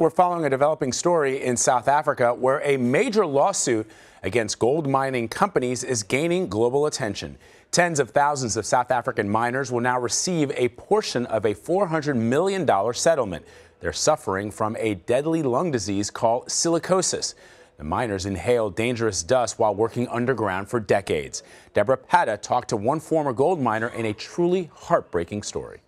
We're following a developing story in South Africa where a major lawsuit against gold mining companies is gaining global attention. Tens of thousands of South African miners will now receive a portion of a $400 million settlement. They're suffering from a deadly lung disease called silicosis. The miners inhale dangerous dust while working underground for decades. Debora Patta talked to one former gold miner in a truly heartbreaking story.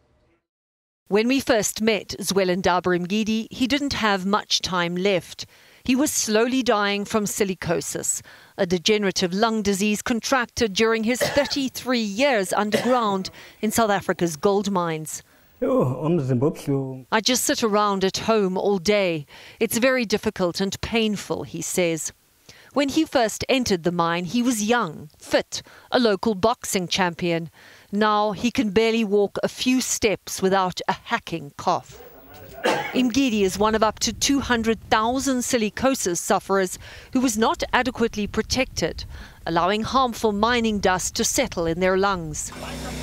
When we first met Zwelindaber Mgidi, he didn't have much time left. He was slowly dying from silicosis, a degenerative lung disease contracted during his 33 years underground in South Africa's gold mines. I just sit around at home all day. It's very difficult and painful, he says. When he first entered the mine, he was young, fit, a local boxing champion. Now he can barely walk a few steps without a hacking cough. Mgidi is one of up to 200,000 silicosis sufferers who was not adequately protected, allowing harmful mining dust to settle in their lungs.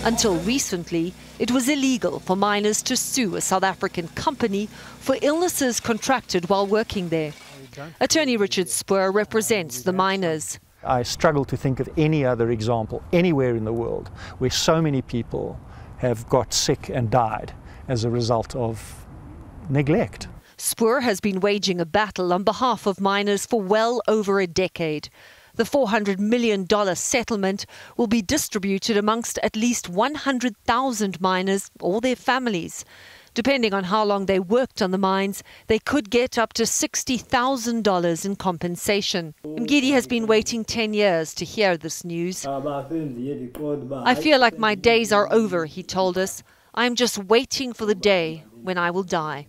Until recently, it was illegal for miners to sue a South African company for illnesses contracted while working there. Attorney Richard Spoor represents the miners. I struggle to think of any other example anywhere in the world where so many people have got sick and died as a result of neglect. Spoor has been waging a battle on behalf of miners for well over a decade. The $400 million settlement will be distributed amongst at least 100,000 miners or their families. Depending on how long they worked on the mines, they could get up to $60,000 in compensation. Mgidi has been waiting 10 years to hear this news. I feel like my days are over, he told us. I am just waiting for the day when I will die.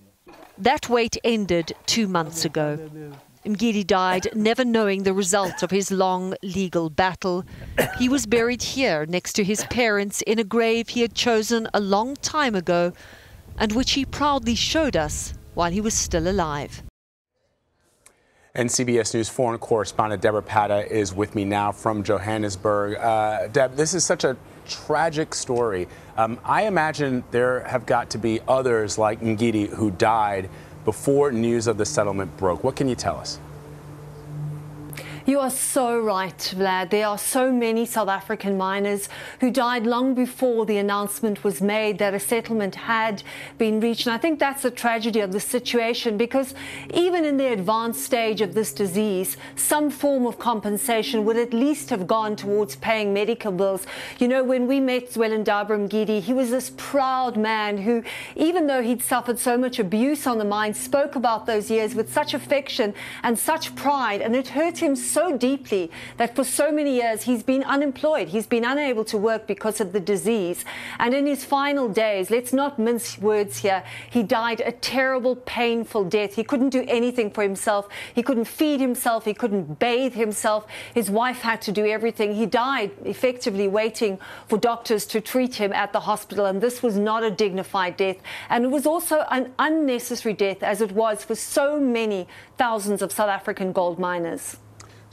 That wait ended 2 months ago. Mgidi died never knowing the result of his long legal battle. He was buried here next to his parents in a grave he had chosen a long time ago and which he proudly showed us while he was still alive. And CBS News foreign correspondent Debora Patta is with me now from Johannesburg. Deb, this is such a tragic story. I imagine there have got to be others like Mgidi who died before news of the settlement broke. What can you tell us? You are so right, Vlad. There are so many South African miners who died long before the announcement was made that a settlement had been reached. And I think that's the tragedy of the situation, because even in the advanced stage of this disease, some form of compensation would at least have gone towards paying medical bills. You know, when we met Zwelindaber Mgidi, he was this proud man who, even though he'd suffered so much abuse on the mine, spoke about those years with such affection and such pride. And it hurt him so deeply that for so many years he's been unemployed. He's been unable to work because of the disease. And in his final days, let's not mince words here, he died a terrible, painful death. He couldn't do anything for himself. He couldn't feed himself. He couldn't bathe himself. His wife had to do everything. He died effectively waiting for doctors to treat him at the hospital. And this was not a dignified death. And it was also an unnecessary death, as it was for so many thousands of South African gold miners.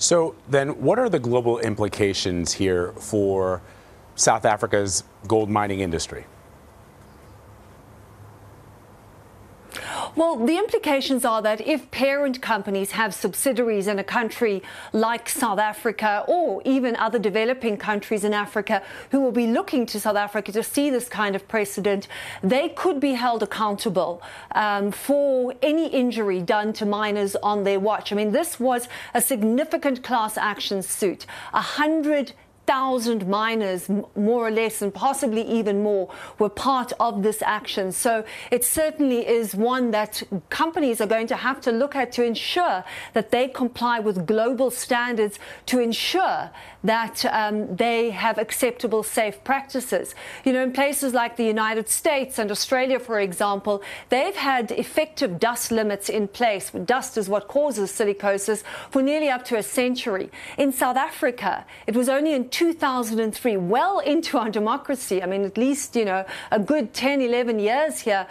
So then what are the global implications here for South Africa's gold mining industry? Well, the implications are that if parent companies have subsidiaries in a country like South Africa, or even other developing countries in Africa who will be looking to South Africa to see this kind of precedent, they could be held accountable for any injury done to miners on their watch. I mean, this was a significant class action suit. 100,000 miners, more or less, and possibly even more, were part of this action. So it certainly is one that companies are going to have to look at to ensure that they comply with global standards, to ensure that they have acceptable, safe practices. You know, in places like the United States and Australia, for example, they've had effective dust limits in place. Dust is what causes silicosis for nearly up to a century. In South Africa, it was only in 2003, well into our democracy, I mean, at least, you know, a good 10, 11 years here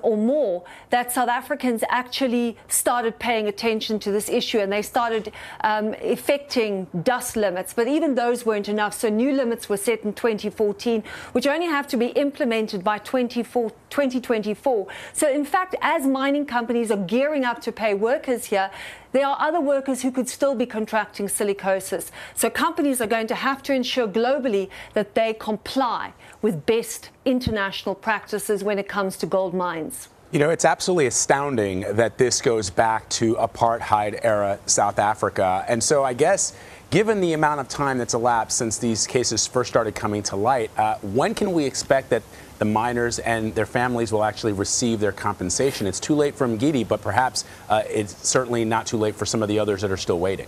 or more, that South Africans actually started paying attention to this issue, and they started effecting dust limits. But even those weren't enough. So new limits were set in 2014, which only have to be implemented by 2024. So in fact, as mining companies are gearing up to pay workers here, there are other workers who could still be contracting silicosis. So companies are going to have to ensure globally that they comply with best international practices when it comes to gold mines. You know, it's absolutely astounding that this goes back to apartheid-era South Africa. And so I guess, given the amount of time that's elapsed since these cases first started coming to light, when can we expect that the miners and their families will actually receive their compensation? It's too late for Mgidi, but perhaps it's certainly not too late for some of the others that are still waiting.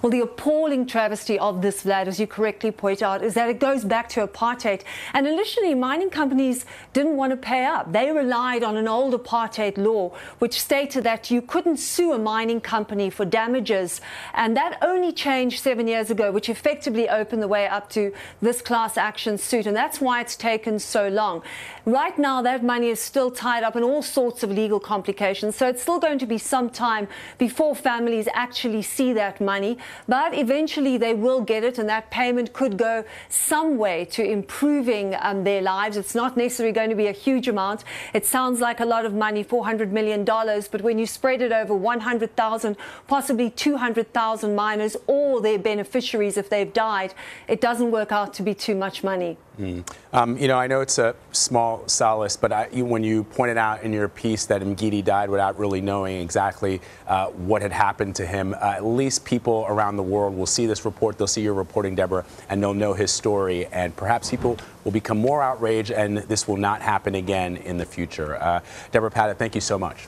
Well, the appalling travesty of this, Vlad, as you correctly point out, is that it goes back to apartheid. And initially, mining companies didn't want to pay up. They relied on an old apartheid law, which stated that you couldn't sue a mining company for damages. And that only changed 7 years ago, which effectively opened the way up to this class action suit. And that's why it's taken so long. Right now, that money is still tied up in all sorts of legal complications. So it's still going to be some time before families actually see that money. But eventually they will get it, and that payment could go some way to improving their lives. It's not necessarily going to be a huge amount. It sounds like a lot of money, $400 million, but when you spread it over 100,000, possibly 200,000 miners or their beneficiaries if they've died, it doesn't work out to be too much money. You know, I know it's a small solace, but when you pointed out in your piece that Mgidi died without really knowing exactly what had happened to him, at least people around the world will see this report, they'll see your reporting, Debora, and they'll know his story, and perhaps people will become more outraged, and this will not happen again in the future. Debora Patta, thank you so much.